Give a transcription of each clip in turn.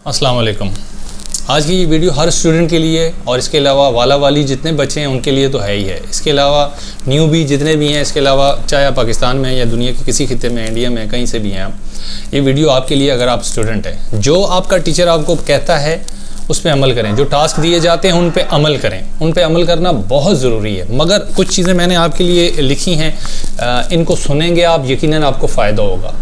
السلام علیکم. آج کی یہ ویڈیو ہر اسٹوڈنٹ کے لیے اور اس کے علاوہ والا والی جتنے بچے ہیں ان کے لیے تو ہے ہی ہے. اس کے علاوہ نیو بھی جتنے بھی ہیں, اس کے علاوہ چاہے آپ پاکستان میں یا دنیا کے کسی خطے میں, انڈیا میں, کہیں سے بھی ہیں آپ, یہ ویڈیو آپ کے لیے. اگر آپ اسٹوڈنٹ ہیں, جو آپ کا ٹیچر آپ کو کہتا ہے اس پہ عمل کریں. جو ٹاسک دیے جاتے ہیں ان پہ عمل کریں. ان پہ عمل کرنا بہت ضروری ہے. مگر کچھ چیزیں میں نے آپ کے لیے لکھی ہیں, ان کو سنیں گے آپ, یقیناً آپ کو فائدہ ہوگا.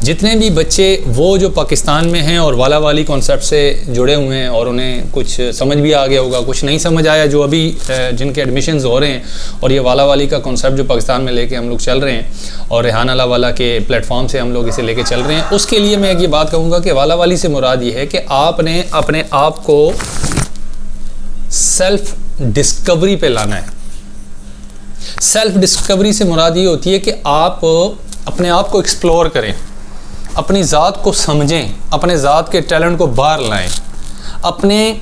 جتنے بھی بچے وہ جو پاکستان میں ہیں اور والا والی کانسیپٹ سے جڑے ہوئے ہیں اور انہیں کچھ سمجھ بھی آ گیا ہوگا, کچھ نہیں سمجھ آیا, جو ابھی جن کے ایڈمیشنز ہو رہے ہیں اور یہ والا والی کا کانسیپٹ جو پاکستان میں لے کے ہم لوگ چل رہے ہیں اور ریحان اللہ والا کے پلیٹ فارم سے ہم لوگ اسے لے کے چل رہے ہیں, اس کے لیے میں ایک یہ بات کہوں گا کہ والا والی سے مراد یہ ہے کہ آپ نے اپنے آپ کو سیلف ڈسکوری پہ لانا ہے. سیلف ڈسکوری سے مراد یہ ہوتی ہے کہ آپ اپنے آپ کو ایکسپلور کریں, اپنی ذات کو سمجھیں, اپنے ذات کے ٹیلنٹ کو باہر لائیں, اپنے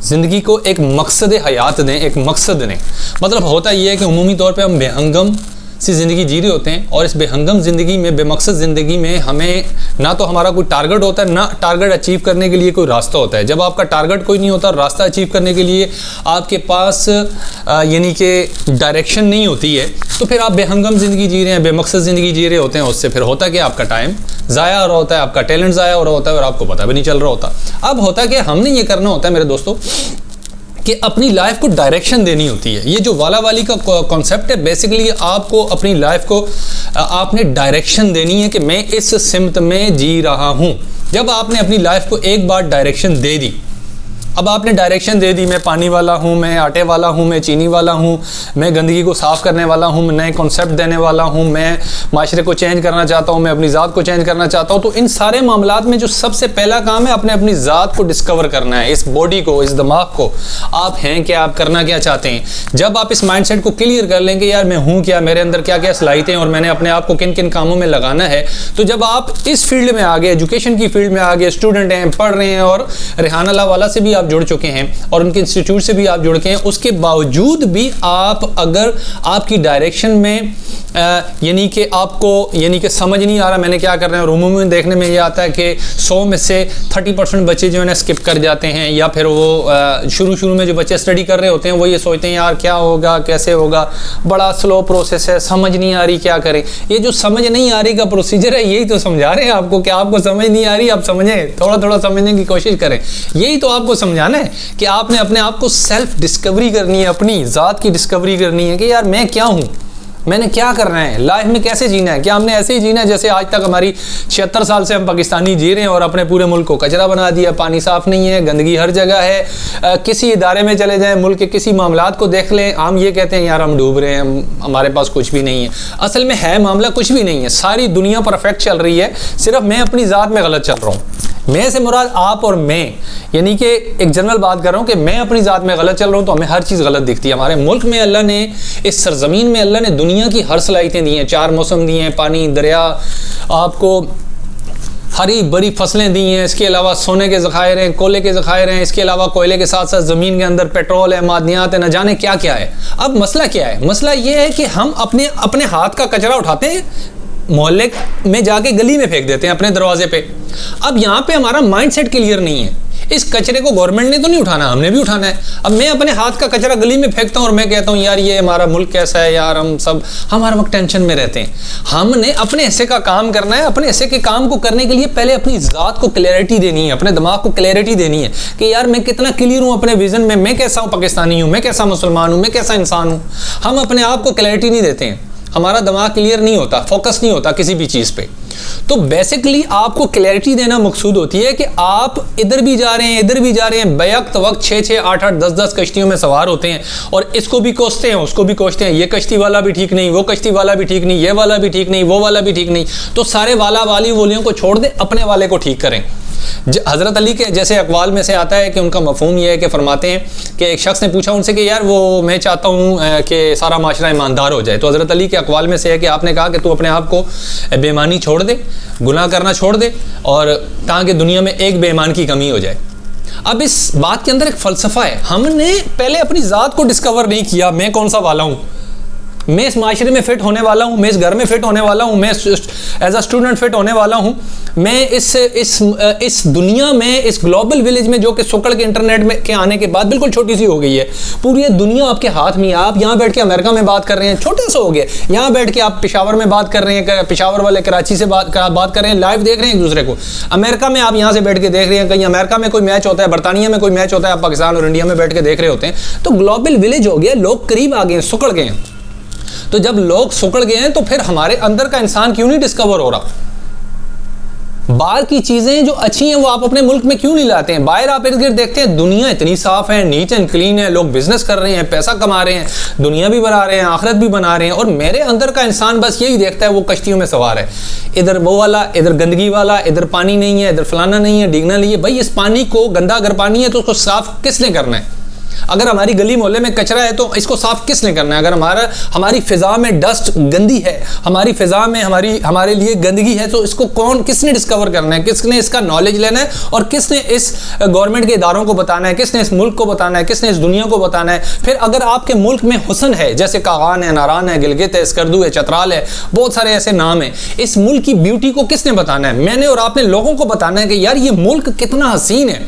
زندگی کو ایک مقصد حیات دیں, ایک مقصد دیں. مطلب ہوتا یہ ہے کہ عمومی طور پہ ہم بے ہنگم سی زندگی جی رہے ہوتے ہیں, اور اس بے ہنگم زندگی میں, بے مقصد زندگی میں ہمیں نہ تو ہمارا کوئی ٹارگٹ ہوتا ہے, نہ ٹارگٹ اچیو کرنے کے لیے کوئی راستہ ہوتا ہے. جب آپ کا ٹارگٹ کوئی نہیں ہوتا, راستہ اچیو کرنے کے لیے آپ کے پاس یعنی کہ ڈائریکشن نہیں ہوتی ہے, تو پھر آپ بے ہنگم زندگی جی رہے ہیں, بے مقصد زندگی جی رہے ہوتے ہیں. اس سے پھر ہوتا کہ آپ کا ٹائم ضائع ہو رہا ہوتا ہے, آپ کا ٹیلنٹ ضائع ہو رہا ہوتا ہے اور آپ کو پتہ بھی نہیں چل رہا ہوتا. اب ہوتا کہ ہم نے یہ کرنا ہوتا ہے میرے دوستوں کہ اپنی لائف کو ڈائریکشن دینی ہوتی ہے. یہ جو والا والی کا کانسیپٹ ہے, بیسیکلی آپ کو اپنی لائف کو آپ نے ڈائریکشن دینی ہے کہ میں اس سمت میں جی رہا ہوں. جب آپ نے اپنی لائف کو ایک بار ڈائریکشن دے دی, اب آپ نے ڈائریکشن دے دی, میں پانی والا ہوں, میں آٹے والا ہوں, میں چینی والا ہوں, میں گندگی کو صاف کرنے والا ہوں, میں نئے کانسیپٹ دینے والا ہوں, میں معاشرے کو چینج کرنا چاہتا ہوں, میں اپنی ذات کو چینج کرنا چاہتا ہوں. تو ان سارے معاملات میں جو سب سے پہلا کام ہے, اپنی ذات کو ڈسکور کرنا ہے, اس باڈی کو, اس دماغ کو. آپ ہیں کیا, آپ کرنا کیا چاہتے ہیں. جب آپ اس مائنڈ سیٹ کو کلیئر کر لیں کہ یار میں ہوں کیا, میرے اندر کیا کیا صلاحیتیں اور میں نے اپنے آپ کو کن کن کاموں میں لگانا ہے, تو جب آپ اس فیلڈ میں آگے, ایجوکیشن کی فیلڈ میں آگے, اسٹوڈنٹ ہیں, پڑھ رہے ہیں, اور ریحان اللہ والا سے بھی آپ جڑ چکے ہیں اور ان کے انسٹیٹیوٹ سے بھی آپ جڑ کے ہیں, اس کے باوجود بھی آپ اگر آپ کی ڈائریکشن میں یعنی کہ آپ کو یعنی کہ سمجھ نہیں آ رہا میں نے کیا کرنا ہے, اور عموماً دیکھنے میں یہ آتا ہے کہ 100 میں سے 30% بچے جو ہے نا اسکپ کر جاتے ہیں, یا پھر وہ شروع میں جو بچے اسٹڈی کر رہے ہوتے ہیں وہ یہ سوچتے ہیں یار کیا ہوگا, کیسے ہوگا, بڑا سلو پروسیس ہے, سمجھ نہیں آ رہی کیا کریں. یہ جو سمجھ نہیں آ رہی کا پروسیجر ہے, یہی تو سمجھا رہے ہیں آپ کو کہ آپ کو سمجھ نہیں آ رہی, آپ سمجھیں, تھوڑا سمجھنے کی کوشش کریں. یہی تو آپ کو سمجھانا ہے کہ آپ نے اپنے آپ کو سیلف ڈسکوری کرنی ہے, اپنی ذات کی ڈسکوری کرنی ہے کہ یار میں کیا ہوں, میں نے کیا کرنا ہے, لائف میں کیسے جینا ہے. کیا ہم نے ایسے ہی جینا ہے جیسے آج تک ہماری 76 سال سے ہم پاکستانی جی رہے ہیں اور اپنے پورے ملک کو کچرا بنا دیا, پانی صاف نہیں ہے, گندگی ہر جگہ ہے. کسی ادارے میں چلے جائیں, ملک کے کسی معاملات کو دیکھ لیں, ہم یہ کہتے ہیں یار ہم ڈوب رہے ہیں, ہمارے پاس کچھ بھی نہیں ہے. اصل میں ہے معاملہ کچھ بھی نہیں ہے, ساری دنیا پرفیکٹ چل رہی ہے, صرف میں اپنی ذات میں غلط چل رہا ہوں. میں سے مراد آپ اور میں, یعنی کہ ایک جنرل بات کر رہا ہوں کہ میں اپنی ذات میں غلط چل رہا ہوں تو ہمیں ہر چیز غلط دکھتی ہے. ہمارے ملک میں اللہ نے, اس سرزمین میں اللہ نے دنیا کی ہر صلاحیتیں دی ہیں, 4 موسم دی ہیں, پانی, دریا, آپ کو ہری بری فصلیں دی ہیں, اس کے علاوہ سونے کے ذخائر ہیں, کولے کے ذخائر ہیں, اس کے علاوہ کوئلے کے ساتھ ساتھ زمین کے اندر پیٹرول ہے, معدنیات ہے, نہ جانے کیا کیا ہے. اب مسئلہ کیا ہے, مسئلہ یہ ہے کہ ہم اپنے ہاتھ کا کچرا اٹھاتے ہیں, محلے میں جا کے گلی میں پھینک دیتے ہیں اپنے دروازے پہ. اب یہاں پہ ہمارا مائنڈ سیٹ کلیئر نہیں ہے. اس کچرے کو گورنمنٹ نے تو نہیں اٹھانا, ہم نے بھی اٹھانا ہے. اب میں اپنے ہاتھ کا کچرا گلی میں پھینکتا ہوں اور میں کہتا ہوں یار یہ ہمارا ملک کیسا ہے, یار ہم سب ہمارا وقت ٹینشن میں رہتے ہیں. ہم نے اپنے حصے کا کام کرنا ہے. اپنے حصے کے کام کو کرنے کے لیے پہلے اپنی ذات کو کلیئرٹی دینی ہے, اپنے دماغ کو کلیئرٹی دینی ہے کہ یار میں کتنا کلیئر ہوں اپنے ویژن میں, میں کیسا ہوں پاکستانی ہوں, میں کیسا مسلمان ہوں, میں کیسا انسان ہوں. ہم اپنے آپ کو کلیئرٹی نہیں دیتے ہیں, ہمارا دماغ کلیئر نہیں ہوتا, فوکس نہیں ہوتا کسی بھی چیز پہ. تو بیسیکلی آپ کو کلیئرٹی دینا مقصود ہوتی ہے کہ آپ ادھر بھی جا رہے ہیں, ادھر بھی جا رہے ہیں, بیک وقت 6 8 10 کشتیوں میں سوار ہوتے ہیں اور اس کو بھی کوستے ہیں, اس کو بھی کوستے ہیں, یہ کشتی والا بھی ٹھیک نہیں, وہ کشتی والا بھی ٹھیک نہیں, یہ والا بھی ٹھیک نہیں, وہ والا بھی ٹھیک نہیں. تو سارے والا والی وولیوں کو چھوڑ دیں, اپنے والے کو ٹھیک کریں. حضرت علی کے جیسے اقوال میں سے آتا ہے کہ ان کا مفہوم یہ ہے کہ فرماتے ہیں کہ ایک شخص نے پوچھا ان سے کہ یار وہ میں چاہتا ہوں کہ سارا معاشرہ ایماندار ہو جائے. تو حضرت علی کے اقوال میں سے ہے کہ آپ نے کہا کہ تو اپنے آپ کو بے ایمانی چھوڑ دے, گناہ کرنا چھوڑ دے, اور تاکہ دنیا میں ایک بے ایمان کی کمی ہو جائے. اب اس بات کے اندر ایک فلسفہ ہے. ہم نے پہلے اپنی ذات کو ڈسکور نہیں کیا, میں کون سا والا ہوں, میں اس معاشرے میں فٹ ہونے والا ہوں, میں اس گھر میں فٹ ہونے والا ہوں, میں ایز اے اسٹوڈنٹ فٹ ہونے والا ہوں, میں اس دنیا میں, اس گلوبل ولیج میں جو کہ سکڑ کے انٹرنیٹ میں کے آنے کے بعد بالکل چھوٹی سی ہو گئی ہے, پوری دنیا آپ کے ہاتھ میں. آپ یہاں بیٹھ کے امریکہ میں بات کر رہے ہیں, چھوٹے سے ہو گیا. یہاں بیٹھ کے آپ پشاور میں بات کر رہے ہیں, پشاور والے کراچی سے بات کر رہے ہیں, لائیو دیکھ رہے ہیں ایک دوسرے کو. امریکہ میں آپ یہاں سے بیٹھ کے دیکھ رہے ہیں, کہیں امریکہ میں کوئی میچ ہوتا ہے, برطانیہ میں کوئی میچ ہوتا ہے, آپ پاکستان اور انڈیا میں بیٹھ کے دیکھ رہے ہوتے ہیں. تو گلوبل ولیج ہو گیا, لوگ قریب آ گئے ہیں, سکڑ گئے ہیں. تو جب لوگ سکڑ گئے ہیں تو پھر ہمارے اندر کا انسان کیوں نہیں ڈسکور ہو رہا؟ باہر کی چیزیں جو اچھی ہیں وہ آپ اپنے ملک میں کیوں نہیں لاتے ہیں؟ باہر آپ ارد گرد دیکھتے ہیں, دنیا اتنی صاف ہے, نیٹ اینڈ کلین ہے, لوگ بزنس کر رہے ہیں, پیسہ کما رہے ہیں, دنیا بھی بنا رہے ہیں, آخرت بھی بنا رہے ہیں. اور میرے اندر کا انسان بس یہی دیکھتا ہے, وہ کشتیوں میں سوار ہے, ادھر وہ والا, ادھر گندگی والا, ادھر پانی نہیں ہے, ادھر فلانا نہیں ہے, ڈیگنا نہیں ہے. بھائی اس پانی کو گندا اگر پانی ہے تو اس کو صاف کس نے کرنا ہے؟ اگر ہماری گلی محلے میں کچرا ہے تو اس کو صاف کس نے کرنا ہے؟ اگر ہماری فضا میں ڈسٹ گندی ہے, ہماری فضا میں ہمارے لیے گندگی ہے, تو اس کو کس نے ڈسکور کرنا ہے؟ کس نے اس کا نالج لینا ہے اور کس نے اس گورنمنٹ کے اداروں کو بتانا ہے, کس نے اس ملک کو بتانا ہے, کس نے اس دنیا کو بتانا ہے؟ پھر اگر آپ کے ملک میں حسن ہے, جیسے کاغان ہے, ناران ہے, گلگت ہے, اسکردو ہے, چترال ہے, بہت سارے ایسے نام ہیں, اس ملک کی بیوٹی کو کس نے بتانا ہے؟ میں نے اور آپ نے لوگوں کو بتانا ہے کہ یار یہ ملک کتنا حسین ہے.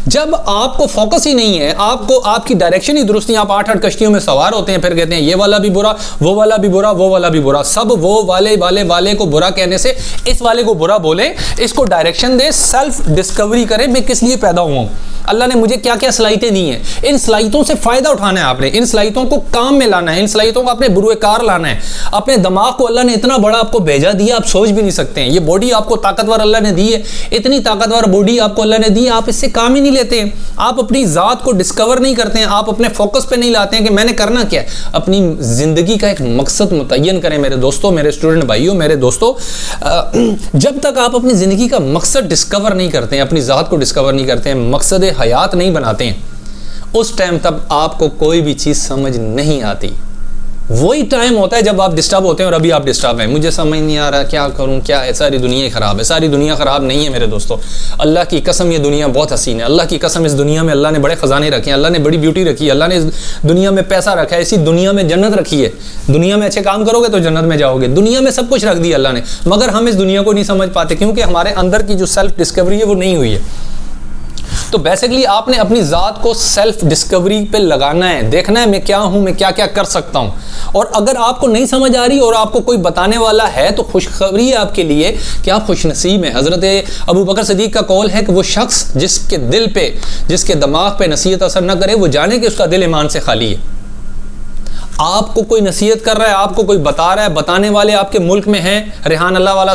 جب آپ کو فوکس ہی نہیں ہے, آپ کی ڈائریکشن ہی درست نہیں, آپ 8 کشتیوں میں سوار ہوتے ہیں, پھر کہتے ہیں یہ والا بھی برا, وہ والا بھی برا, وہ والا بھی برا. سب وہ والے کو برا کہنے سے اس والے کو برا بولیں, اس کو ڈائریکشن دیں, سیلف ڈسکوری کریں, میں کس لیے پیدا ہوا ہوں, اللہ نے مجھے کیا کیا صلاحیتیں دی ہیں, ان صلاحیتوں سے فائدہ اٹھانا ہے آپ نے, ان صلاحیتوں کو کام میں لانا ہے, ان صلاحیتوں کو اپنے بروئے کار لانا ہے. اپنے دماغ کو اللہ نے اتنا بڑا آپ کو بھیجا دیا, آپ سوچ بھی نہیں سکتے ہیں. یہ باڈی آپ کو طاقتور اللہ نے دی ہے, اتنی طاقتور باڈی آپ کو اللہ نے دی ہے, آپ اس سے کام ہی نہیں لیتے ہیں. آپ اپنی ذات کو ڈسکور نہیں کرتے ہیں, آپ اپنے فوکس پہ نہیں لاتے ہیں کہ میں نے کرنا کیا ہے. اپنی زندگی کا ایک مقصد متعین کریں میرے دوستوں, میرے اسٹوڈنٹ بھائیوں, میرے دوستوں. جب تک آپ اپنی زندگی کا مقصد ڈسکور نہیں کرتے ہیں, اپنی ذات کو ڈسکور نہیں کرتے ہیں, مقصد حیات نہیں بناتے ہیں, اس ٹائم تب آپ کو کوئی بھی چیز سمجھ نہیں آتی. وہی ٹائم ہوتا ہے جب آپ ڈسٹرب ہوتے ہیں, اور ابھی آپ ڈسٹرب ہیں, مجھے سمجھ نہیں آ رہا کیا کروں, کیا ہے, ساری دنیا خراب ہے. ساری دنیا خراب نہیں ہے میرے دوستوں, اللہ کی قسم یہ دنیا بہت حسین ہے. اللہ کی قسم اس دنیا میں اللہ نے بڑے خزانے رکھے ہیں, اللہ نے بڑی بیوٹی رکھی ہے, اللہ نے اس دنیا میں پیسہ رکھا ہے, اسی دنیا میں جنت رکھی ہے. دنیا میں اچھے کام کرو گے تو جنت میں جاؤ گے. دنیا میں سب کچھ رکھ دیا اللہ نے, مگر ہم اس دنیا کو نہیں سمجھ پاتے کیونکہ ہمارے اندر کی جو سیلف ڈسکوری ہے وہ نہیں ہوئی ہے. تو بیسیکلی آپ نے اپنی ذات کو سیلف ڈسکوری پہ لگانا ہے, دیکھنا ہے میں کیا ہوں, میں کیا کیا کر سکتا ہوں. اور اگر آپ کو نہیں سمجھ آ رہی اور آپ کو کوئی بتانے والا ہے تو خوشخبری ہے آپ کے لیے کہ آپ خوش نصیب ہیں. حضرت ابو بکر صدیق کا قول ہے کہ وہ شخص جس کے دل پہ, جس کے دماغ پہ نصیحت اثر نہ کرے, وہ جانے کہ اس کا دل ایمان سے خالی ہے. آپ کو کوئی نصیحت کر رہا ہے, آپ کو کوئی بتا رہا ہے, بتانے والے آپ کے ملک میں ہیں, ریحان اللہ والا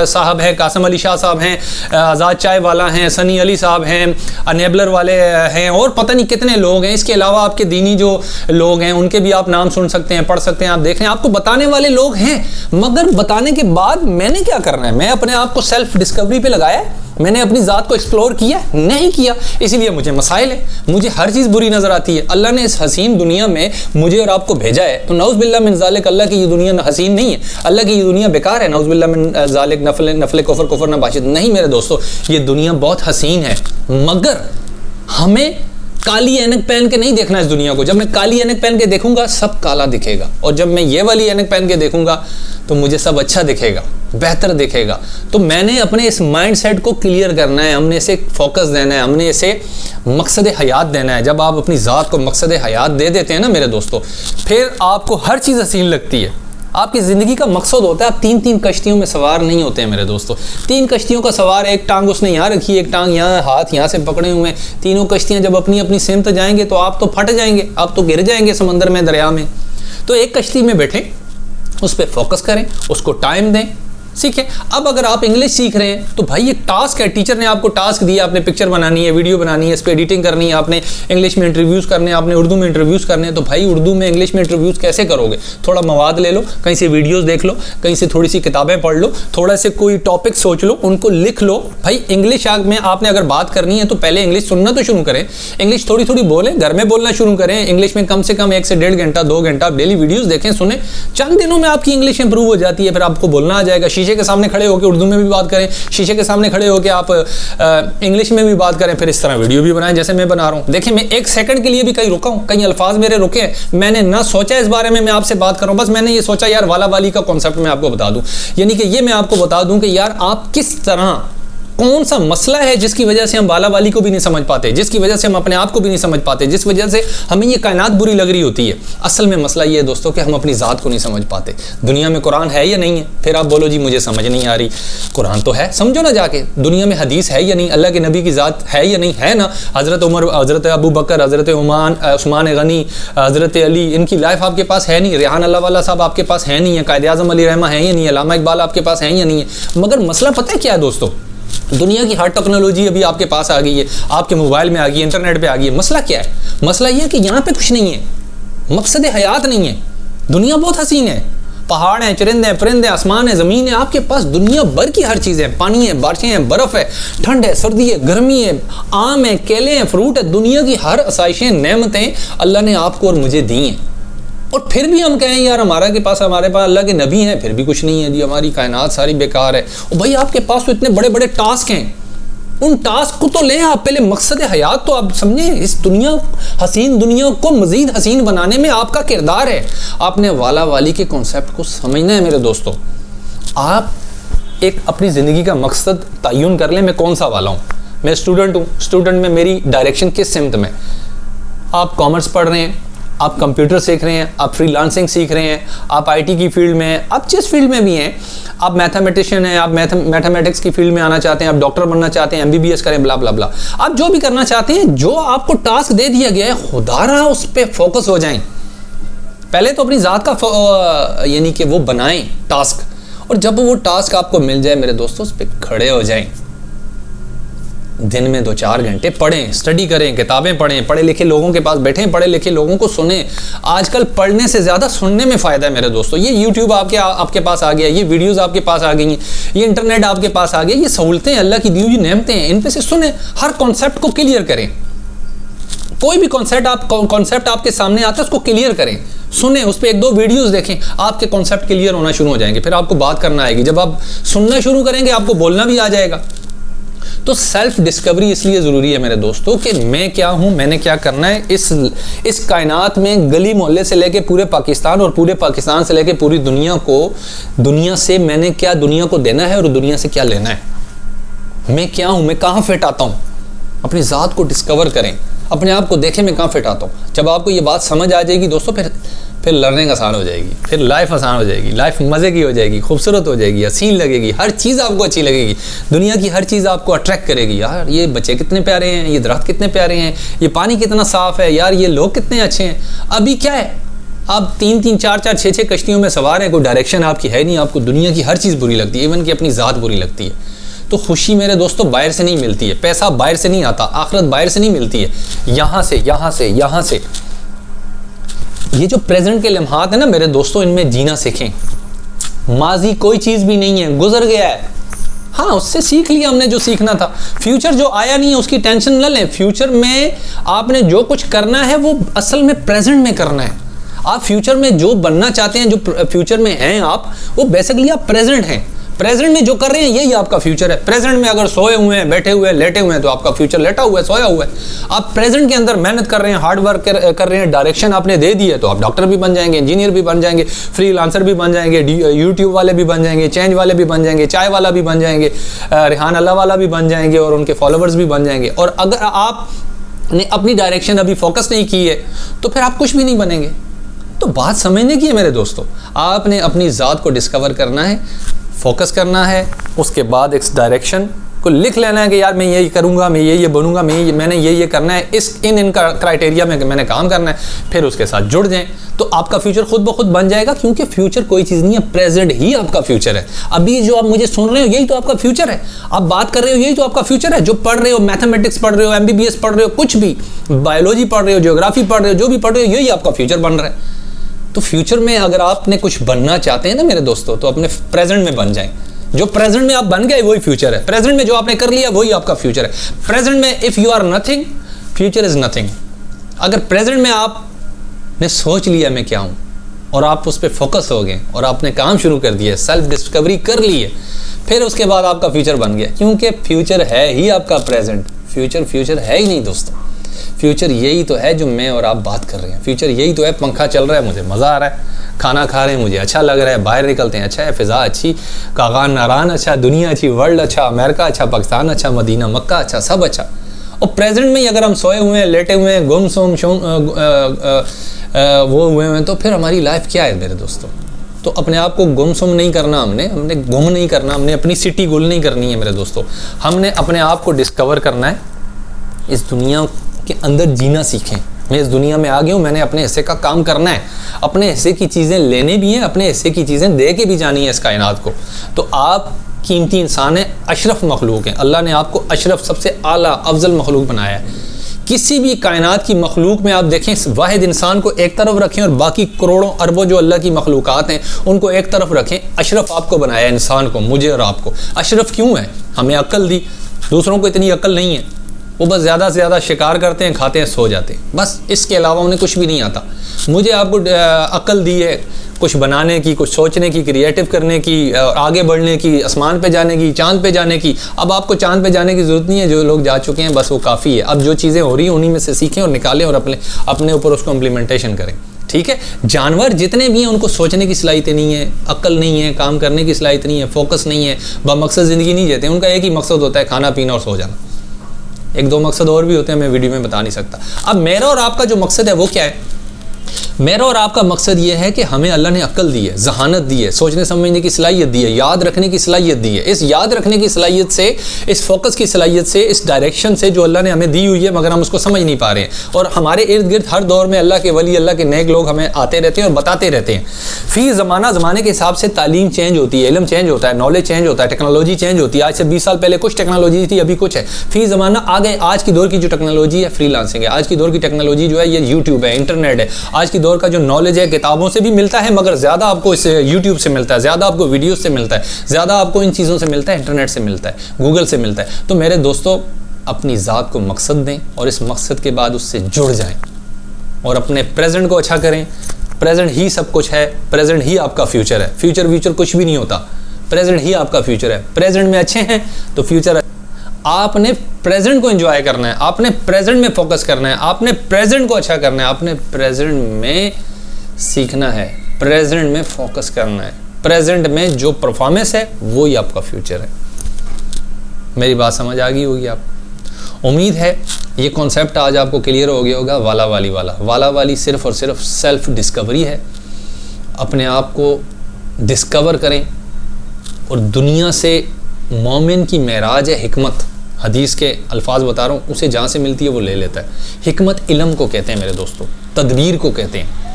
صاحب ہیں, قاسم علی شاہ صاحب ہیں, آزاد چائے والا ہیں, سنی علی صاحب ہیں, انیبلر والے ہیں, اور پتہ نہیں کتنے لوگ ہیں. اس کے علاوہ آپ کے دینی جو لوگ ہیں ان کے بھی آپ نام سن سکتے ہیں, پڑھ سکتے ہیں, آپ دیکھ رہے ہیں, آپ کو بتانے والے لوگ ہیں. مگر بتانے کے بعد میں نے کیا کرنا ہے؟ میں اپنے آپ کو سیلف ڈسکوری پہ لگایا ہے, میں نے اپنی ذات کو ایکسپلور کیا نہیں کیا, اسی لیے مجھے مسائل ہے, مجھے ہر چیز بری نظر آتی ہے. اللہ نے اس حسین دنیا میں مجھے اور آپ کو بھیجا ہے, تو نعوذ باللہ من ذالک, اللہ کی یہ دنیا حسین نہیں ہے, اللہ کی یہ دنیا بیکار ہے, نعوذ باللہ من ذالک, نفل کفر نہ باشد. نہیں میرے دوستو, یہ دنیا بہت حسین ہے, مگر ہمیں کالی اینک پہن کے نہیں دیکھنا اس دنیا کو. جب میں کالی اینک پہن کے دیکھوں گا سب کالا دکھے گا, اور جب میں یہ والی اینک پہن کے دیکھوں گا تو مجھے سب اچھا دکھے گا, بہتر دکھے گا. تو میں نے اپنے اس مائنڈ سیٹ کو کلیئر کرنا ہے, ہم نے اسے فوکس دینا ہے, ہم نے اسے مقصد حیات دینا ہے. جب آپ اپنی ذات کو مقصد حیات دے دیتے ہیں نا میرے دوستو, پھر آپ کو ہر چیز حسین لگتی ہے. آپ کی زندگی کا مقصد ہوتا ہے, آپ 3 کشتیوں میں سوار نہیں ہوتے ہیں میرے دوستو. 3 کشتیوں کا سوار, ایک ٹانگ اس نے یہاں رکھی, ایک ٹانگ یہاں, ہاتھ یہاں سے پکڑے ہوئے ہیں. تینوں کشتیاں جب اپنی اپنی سمت جائیں گے تو آپ تو پھٹ جائیں گے, آپ تو گر جائیں گے سمندر میں, دریا میں. تو ایک کشتی میں بیٹھیں, اس پہ فوکس کریں, اس کو ٹائم دیں, سیکھیں. اب اگر آپ انگلش سیکھ رہے ہیں تو بھائی ایک ٹاسک ہے, ٹیچر نے آپ کو ٹاسک دیا, آپ نے پکچر بنانی ہے, ویڈیو بنانی ہے, اس پہ ایڈیٹنگ کرنی ہے, آپ نے انگلش میں انٹرویوز کرنے ہیں, آپ نے اردو میں انٹرویوز کرنے ہیں. تو بھائی اردو میں انگلش میں انٹرویوز کیسے کرو گے؟ تھوڑا مواد لے لو, کہیں سے ویڈیوز دیکھ لو, کہیں سے تھوڑی سی کتابیں پڑھ لو, تھوڑا سے کوئی ٹاپک سوچ لو, ان کو لکھ لو. بھائی انگلش میں آپ نے اگر بات کرنی ہے تو پہلے انگلش سننا تو شروع کریں, انگلش تھوڑی تھوڑی بولیں, گھر میں بولنا شروع کریں. انگلش میں کم سے کم 1 سے 1.5 گھنٹہ 2 گھنٹہ ڈیلی ویڈیوز دیکھیں, سنیں. چند دنوں میں آپ کی انگلش امپروو ہو جاتی ہے, پھر آپ کو بولنا آ جائے گا. شیشے شیشے کے سامنے کھڑے ہو کے اردو میں بھی بات کریں, شیشے کے سامنے کھڑے ہو کے آپ انگلش میں بھی بات کریں, پھر اس طرح ویڈیو بھی بنائیں جیسے میں بنا رہا ہوں. دیکھیں میں ایک سیکنڈ کے لیے بھی کہیں رکا ہوں, کئی الفاظ میرے رکے ہیں, میں نے نہ سوچا اس بارے میں آپ سے بات کروں, بس میں نے یہ سوچا یار والا والی کا کانسیپٹ میں آپ کو بتا دوں. یعنی کہ یہ میں آپ کو بتا دوں کہ یار آپ کس طرح, کون سا مسئلہ ہے جس کی وجہ سے ہم والا والی کو بھی نہیں سمجھ پاتے, جس کی وجہ سے ہم اپنے آپ کو بھی نہیں سمجھ پاتے, جس وجہ سے ہمیں یہ کائنات بری لگ رہی ہوتی ہے. اصل میں مسئلہ یہ ہے دوستوں کہ ہم اپنی ذات کو نہیں سمجھ پاتے. دنیا میں قرآن ہے یا نہیں ہے, پھر آپ بولو جی مجھے سمجھ نہیں آ رہی. قرآن تو ہے, سمجھو نا جا کے. دنیا میں حدیث ہے یا نہیں, اللہ کے نبی کی ذات ہے یا نہیں, ہے نا. حضرت عمر, حضرت ابو بکر, حضرت عثمان غنی, حضرت علی, ان کی لائف آپ کے پاس ہے نہیں. ریحان اللہ والا صاحب آپ کے پاس ہے نہیں ہے. قائد اعظم علی رحمہ ہے یا نہیں ہے. علامہ اقبال آپ کے پاس ہے یا نہیں ہے. مگر مسئلہ پتہ ہے کیا ہے دوستو, دنیا کی ہر ٹیکنالوجی ابھی آپ کے پاس آ گئی ہے, آپ کے موبائل میں آ گئی ہے, انٹرنیٹ پہ آ گئی ہے. مسئلہ کیا ہے؟ مسئلہ یہ ہے کہ یہاں پہ کچھ نہیں ہے, مقصد حیات نہیں ہے. دنیا بہت حسین ہے, پہاڑ ہیں, چرندے ہیں, پرندے, آسمان ہے, زمین ہے, آپ کے پاس دنیا بھر کی ہر چیز ہے. پانی ہے, بارشیں ہیں, برف ہے, ٹھنڈ ہے, سردی ہے, گرمی ہے, آم ہے, کیلے ہیں, فروٹ ہے. دنیا کی ہر آسائشیں, نعمتیں اللہ نے آپ کو اور مجھے دی ہیں. اور پھر بھی ہم کہیں یار ہمارے پاس اللہ کے نبی ہیں, پھر بھی کچھ نہیں ہے جی, ہماری کائنات ساری بیکار ہے. اور بھائی آپ کے پاس تو اتنے بڑے بڑے ٹاسک ہیں, ان ٹاسک کو تو لیں آپ. پہلے مقصد حیات تو آپ سمجھیں, اس دنیا, حسین دنیا کو مزید حسین بنانے میں آپ کا کردار ہے. آپ نے والا والی کے کانسیپٹ کو سمجھنا ہے میرے دوستو. آپ ایک اپنی زندگی کا مقصد تعین کر لیں, میں کون سا والا ہوں. میں اسٹوڈنٹ ہوں, اسٹوڈنٹ میں میری ڈائریکشن کس سمت میں. آپ کامرس پڑھ رہے ہیں, آپ کمپیوٹر سیکھ رہے ہیں, آپ فری لانسنگ سیکھ رہے ہیں, آپ آئی ٹی کی فیلڈ میں ہیں, آپ جس فیلڈ میں بھی ہیں, آپ میتھمیٹیشین ہیں, آپ میتھمیٹکس کی فیلڈ میں آنا چاہتے ہیں, آپ ڈاکٹر بننا چاہتے ہیں, MBBS کریں, بلا بلا بلا, آپ جو بھی کرنا چاہتے ہیں, جو آپ کو ٹاسک دے دیا گیا ہے, خدا رہا اس پہ فوکس ہو جائیں. پہلے تو اپنی ذات کا یعنی کہ وہ بنائیں ٹاسک, اور جب وہ ٹاسک آپ کو مل جائے میرے دوستوں, اس پہ کھڑے ہو جائیں. دن میں 2-4 گھنٹے پڑھیں, اسٹڈی کریں, کتابیں پڑھیں, پڑھے لکھے لوگوں کے پاس بیٹھیں, پڑھے لکھے لوگوں کو سنیں. آج کل پڑھنے سے زیادہ سننے میں فائدہ ہے میرے دوستو. یہ یوٹیوب آپ کے پاس آ گیا, یہ ویڈیوز آپ کے پاس آ گئی ہیں, یہ انٹرنیٹ آپ کے پاس آ گیا, یہ سہولتیں اللہ کی دی ہوئی نعمتیں ہیں, ان پہ سے سنیں. ہر کانسیپٹ کو کلیئر کریں. کوئی بھی کانسیپٹ آپ کے سامنے آتا ہے اس کو کلیئر کریں, سنیں, اس پہ 1-2 ویڈیوز دیکھیں, آپ کے کانسیپٹ کلیئر ہونا شروع ہو جائیں گے. پھر آپ کو بات کرنا آئے گی. جب آپ سننا شروع کریں گے, آپ کو بولنا بھی آ جائے گا. تو سیلف ڈسکوری اس لیے ضروری ہے میرے دوستو کہ میں کیا ہوں, میں نے کیا کرنا ہے. اس کائنات میں گلی محلے سے لے کے پورے پاکستان, اور پورے پاکستان سے لے کے پوری دنیا کو, دنیا سے میں نے کیا دنیا کو دینا ہے اور دنیا سے کیا لینا ہے. میں کیا ہوں, میں کہاں فٹ آتا ہوں. اپنی ذات کو ڈسکور کریں, اپنے آپ کو دیکھیں میں کہاں فٹ آتا ہوں. جب آپ کو یہ بات سمجھ آ جائے گی دوستو, پھر لرننگ آسان ہو جائے گی, پھر لائف آسان ہو جائے گی, لائف مزے کی ہو جائے گی, خوبصورت ہو جائے گی, حسین لگے گی, ہر چیز آپ کو اچھی لگے گی. دنیا کی ہر چیز آپ کو اٹریکٹ کرے گی. یار یہ بچے کتنے پیارے ہیں, یہ درخت کتنے پیارے ہیں, یہ پانی کتنا صاف ہے, یار یہ لوگ کتنے اچھے ہیں. ابھی کیا ہے, آپ 3-3, 4-4, 6-6 کشتیوں میں سوار ہیں, کوئی ڈائریکشن آپ کی ہے نہیں, آپ کو دنیا کی ہر چیز بری لگتی ہے, ایون کہ اپنی ذات بری لگتی ہے. تو خوشی میرے دوستو باہر سے نہیں ملتی ہے, پیسہ باہر سے نہیں آتا, آخرت باہر سے نہیں ملتی ہے, یہاں سے. یہ جو پریزنٹ کے لمحات ہیں نا میرے دوستو, ان میں جینا سیکھیں. ماضی کوئی چیز بھی نہیں ہے, گزر گیا ہے. ہاں اس سے سیکھ لیا ہم نے جو سیکھنا تھا. فیوچر جو آیا نہیں ہے اس کی ٹینشن نہ لیں. فیوچر میں آپ نے جو کچھ کرنا ہے وہ اصل میں پریزنٹ میں کرنا ہے. آپ فیوچر میں جو بننا چاہتے ہیں, جو فیوچر میں ہیں آپ, وہ بیسکلی آپ پریزنٹ ہیں. پریزنٹ میں جو کر رہے ہیں یہی آپ کا فیوچر ہے. پریزنٹ میں اگر سوئے ہوئے ہیں, بیٹھے ہوئے ہیں, لیٹے ہوئے ہیں, تو آپ کا فیوچر لیٹا ہوا ہے, سویا ہوا ہے. آپ پریزنٹ کے اندر محنت کر رہے ہیں, ہارڈ ورک کر رہے ہیں, ڈائریکشن آپ نے دے دی ہے, تو آپ ڈاکٹر بھی بن جائیں گے, انجینئر بھی بن جائیں گے, فری لانسر بھی بن جائیں گے, یوٹیوب والے بھی بن جائیں گے, چینج والے بھی بن جائیں گے, چائے والا بھی بن جائیں گے, ریحان اللہ والا بھی بن جائیں گے, اور ان کے فالوورز بھی بن جائیں گے. اور اگر آپ نے اپنی ڈائریکشن ابھی فوکس نہیں کی ہے تو پھر آپ کچھ بھی نہیں بنیں گے. تو بات سمجھنے کی ہے میرے دوستو. آپ نے اپنی ذات کو ڈسکور کرنا ہے, فوکس کرنا ہے, اس کے بعد ایک ڈائریکشن کو لکھ لینا ہے کہ یار میں یہی کروں گا, میں یہ بنوں گا, میں نے یہ کرنا ہے, ان کرائٹیریا میں نے کام کرنا ہے. پھر اس کے ساتھ جڑ جائیں تو آپ کا فیوچر خود بخود بن جائے گا, کیونکہ فیوچر کوئی چیز نہیں ہے, پریزنٹ ہی آپ کا فیوچر ہے. ابھی جو آپ مجھے سن رہے ہو یہی تو آپ کا فیوچر ہے, آپ بات کر رہے ہو یہی تو آپ کا فیوچر ہے. جو پڑھ رہے ہو, میتھمیٹکس پڑھ رہے ہو, MBBS پڑھ رہے ہو, کچھ بھی, بایولوجی پڑھ رہے ہو, جیوگرافی پڑھ رہے ہو, جو بھی پڑھ رہے ہو, یہی آپ کا فیوچر بن رہا ہے. تو فیوچر میں اگر آپ نے کچھ بننا چاہتے ہیں نا میرے دوستو, تو اپنے پریزنٹ میں بن جائیں. جو پریزنٹ میں آپ بن گئے وہی فیوچر ہے. پریزنٹ میں جو آپ نے کر لیا وہی آپ کا فیوچر ہے. پریزنٹ میں if you are nothing, future is nothing. اگر پریزنٹ میں آپ نے سوچ لیا میں کیا ہوں, اور آپ اس پہ فوکس ہو گئے اور آپ نے کام شروع کر دیا، سیلف ڈسکوری کر لی ہے، پھر اس کے بعد آپ کا فیوچر بن گیا، کیونکہ فیوچر ہے ہی آپ کا پریزنٹ، فیوچر ہے ہی نہیں دوستو، فیوچر یہی تو ہے جو میں اور آپ بات کر رہے ہیں، فیوچر یہی تو ہے پنکھا چل رہا ہے مجھے مزہ آ رہا ہے، کھانا کھا رہے ہیں مجھے اچھا لگ رہا ہے، باہر نکلتے ہیں اچھا ہے، فضا اچھی، کاغان ناران اچھا، دنیا اچھی، ورلڈ اچھا، امریکہ اچھا، پاکستان اچھا، مدینہ مکہ اچھا، سب اچھا، اور پریزنٹ میں ہی اگر ہم سوئے ہوئے ہیں، لیٹے ہوئے ہیں، گم سوم وہ ہوئے ہیں، تو پھر ہماری لائف کیا ہے میرے دوستوں؟ تو اپنے آپ کو گم سم نہیں کرنا، ہم نے گم نہیں کرنا، ہم نے اپنی سٹی گل نہیں کرنی ہے میرے دوستوں، ہم نے اپنے آپ کو ڈسکور کرنا ہے، اس دنیا کے اندر جینا سیکھیں، میں اس دنیا میں آ گیا ہوں، میں نے اپنے حصے کا کام کرنا ہے، اپنے حصے کی چیزیں لینے بھی ہیں، اپنے حصے کی چیزیں دے کے بھی جانی ہے اس کائنات کو، تو آپ قیمتی انسان ہیں، اشرف مخلوق ہیں، اللہ نے آپ کو اشرف سب سے اعلیٰ افضل مخلوق بنایا ہے، کسی بھی کائنات کی مخلوق میں آپ دیکھیں واحد انسان کو ایک طرف رکھیں اور باقی کروڑوں اربوں جو اللہ کی مخلوقات ہیں ان کو ایک طرف رکھیں، اشرف آپ کو بنایا ہے، انسان کو، مجھے اور آپ کو اشرف کیوں ہے؟ ہمیں عقل دی، دوسروں کو اتنی عقل نہیں ہے، وہ بس زیادہ سے زیادہ شکار کرتے ہیں، کھاتے ہیں، سو جاتے ہیں، بس اس کے علاوہ انہیں کچھ بھی نہیں آتا، مجھے آپ کو عقل دی ہے کچھ بنانے کی، کچھ سوچنے کی، کریٹو کرنے کی، آگے بڑھنے کی، آسمان پہ جانے کی، چاند پہ جانے کی، اب آپ کو چاند پہ جانے کی ضرورت نہیں ہے، جو لوگ جا چکے ہیں بس وہ کافی ہے، اب جو چیزیں ہو رہی ہیں انہی میں سے سیکھیں اور نکالیں اور اپنے اوپر اس کو امپلیمنٹیشن کریں، ٹھیک ہے؟ جانور جتنے بھی ہیں ان کو سوچنے کی صلاحیت نہیں ہے، عقل نہیں ہے، کام کرنے کی صلاحیت نہیں ہے، فوکس نہیں ہے، بمقصد زندگی نہیں جیتے، ان کا ایک ہی مقصد ہوتا ہے کھانا پینا اور سو جانا، ایک دو مقصد اور بھی ہوتے ہیں میں ویڈیو میں بتا نہیں سکتا۔ اب میرا اور آپ کا جو مقصد ہے وہ کیا ہے؟ میرا اور آپ کا مقصد یہ ہے کہ ہمیں اللہ نے عقل دی ہے، ذہانت دی ہے، سوچنے سمجھنے کی صلاحیت دی ہے، یاد رکھنے کی صلاحیت دی ہے، اس یاد رکھنے کی صلاحیت سے، اس فوکس کی صلاحیت سے، اس ڈائریکشن سے جو اللہ نے ہمیں دی ہوئی ہے مگر ہم اس کو سمجھ نہیں پا رہے ہیں، اور ہمارے ارد گرد ہر دور میں اللہ کے ولی، اللہ کے نیک لوگ ہمیں آتے رہتے ہیں اور بتاتے رہتے ہیں، فی زمانے کے حساب سے تعلیم چینج ہوتی ہے، علم چینج ہوتا ہے، نالج چینج ہوتا ہے، ٹیکنالوجی چینج ہوتی ہے، آج سے 20 سال پہلے کچھ ٹیکنالوجی تھی، ابھی کچھ ہے، فی زمانہ آگے آج کی دور کی جو ٹیکنالوجی ہے فری لانسنگ ہے، آج کی دور کی ٹیکنالوجی جو ہے یہ یوٹیوب ہے، انٹرنیٹ ہے، آج کی دور کا جو نالج ہے کتابوں سے بھی ملتا ہے مگر زیادہ آپ کو اس یوٹیوب سے ملتا ہے، زیادہ آپ کو ویڈیوز سے ملتا ہے، زیادہ آپ کو ان چیزوں سے ملتا ہے، انٹرنیٹ سے ملتا ہے، گوگل سے ملتا ہے، تو میرے دوستو اپنی ذات کو مقصد دیں اور اس مقصد کے بعد اس سے جڑ جائیں اور اپنے پریزنٹ کو اچھا کریں، پریزنٹ ہی سب کچھ ہے، پریزنٹ ہی آپ کا فیوچر ہے، فیوچر کچھ بھی نہیں ہوتا، پریزنٹ ہی آپ کا فیوچر ہے، پریزنٹ میں اچھے ہیں تو فیوچر، آپ نے پریزنٹ کو انجوائے کرنا ہے، آپ نے پریزنٹ میں فوکس کرنا ہے، آپ نے پریزنٹ کو اچھا کرنا ہے، آپ نے پریزنٹ میں سیکھنا ہے، پریزنٹ میں فوکس کرنا ہے، پریزنٹ میں جو پرفارمنس ہے وہی آپ کا فیوچر ہے۔ میری بات سمجھ آ گئی ہوگی آپ، امید ہے یہ کانسیپٹ آج آپ کو کلیئر ہو گیا ہوگا۔ والا والی صرف اور صرف سیلف ڈسکوری ہے، اپنے آپ کو ڈسکور کریں، اور دنیا سے مومن کی معراج ہے حکمت، حدیث کے الفاظ بتا رہا ہوں، اسے جہاں سے ملتی ہے وہ لے لیتا ہے، حکمت علم کو کہتے ہیں میرے دوستو، تدبیر کو کہتے ہیں،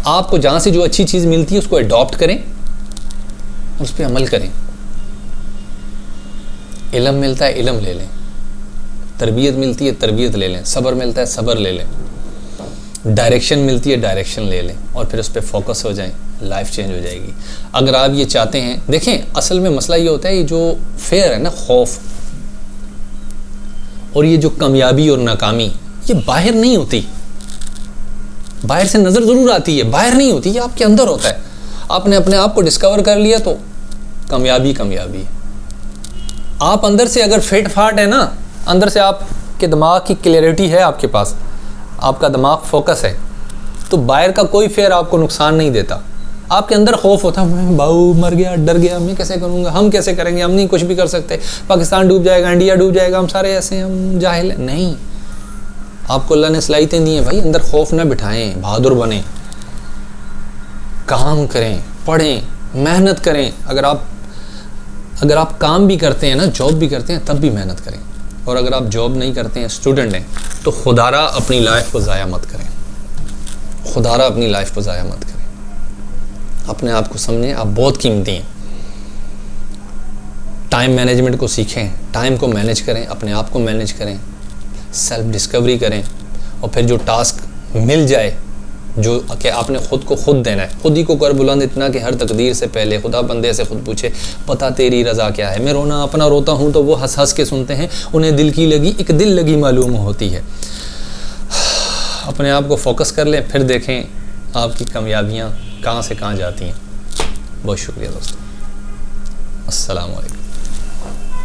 آپ کو جہاں سے جو اچھی چیز ملتی ہے اس کو اڈاپٹ کریں، اس پہ عمل کریں، علم ملتا ہے علم لے لیں، تربیت ملتی ہے تربیت لے لیں، صبر ملتا ہے صبر لے لیں، ڈائریکشن ملتی ہے ڈائریکشن لے لیں، اور پھر اس پہ فوکس ہو جائیں، لائف چینج ہو جائے گی۔ اگر آپ یہ چاہتے ہیں، دیکھیں اصل میں مسئلہ یہ ہوتا ہے، یہ جو فیئر ہے نا، خوف، اور یہ جو کامیابی اور ناکامی، یہ باہر نہیں ہوتی، باہر سے نظر ضرور آتی ہے، باہر نہیں ہوتی، یہ آپ کے اندر ہوتا ہے، آپ نے اپنے آپ کو ڈسکور کر لیا تو کامیابی ہے۔ آپ اندر سے اگر فٹ فاٹ ہے نا، اندر سے آپ کے دماغ کی کلیئرٹی ہے، آپ کے پاس آپ کا دماغ فوکس ہے، تو باہر کا کوئی فیئر آپ کو نقصان نہیں دیتا۔ آپ کے اندر خوف ہوتا ہے، میں باؤ مر گیا، ڈر گیا، میں کیسے کروں گا، ہم کیسے کریں گے، ہم نہیں کچھ بھی کر سکتے، پاکستان ڈوب جائے گا، انڈیا ڈوب جائے گا، ہم سارے ایسے ہیں، ہم جاہل ہیں، نہیں، آپ کو اللہ نے صلاحیتیں دی ہیں بھائی، اندر خوف نہ بٹھائیں، بہادر بنیں، کام کریں، پڑھیں، محنت کریں، اگر آپ کام بھی کرتے ہیں نا، جاب بھی کرتے ہیں تب بھی محنت کریں، اور اگر آپ جاب نہیں کرتے ہیں، اسٹوڈنٹ ہیں، تو خدارہ اپنی لائف کو ضائع مت کریں، خدارہ اپنی لائف کو ضائع مت کریں، اپنے آپ کو سمجھیں آپ بہت قیمتی ہیں، ٹائم مینجمنٹ کو سیکھیں، ٹائم کو مینیج کریں، اپنے آپ کو مینیج کریں، سیلف ڈسکوری کریں، اور پھر جو ٹاسک مل جائے، جو کہ آپ نے خود کو خود دینا ہے، خود ہی کو کر بلند اتنا کہ ہر تقدیر سے پہلے خدا بندے سے خود پوچھے پتہ تیری رضا کیا ہے، میں رونا اپنا روتا ہوں تو وہ ہنس ہنس کے سنتے ہیں، انہیں دل کی لگی ایک دل لگی معلوم ہوتی ہے۔ اپنے آپ کو فوکس کر لیں، پھر دیکھیں آپ کی کامیابیاں کہاں سے کہاں جاتی ہیں. بہت شکریہ دوستوں. السلام علیکم.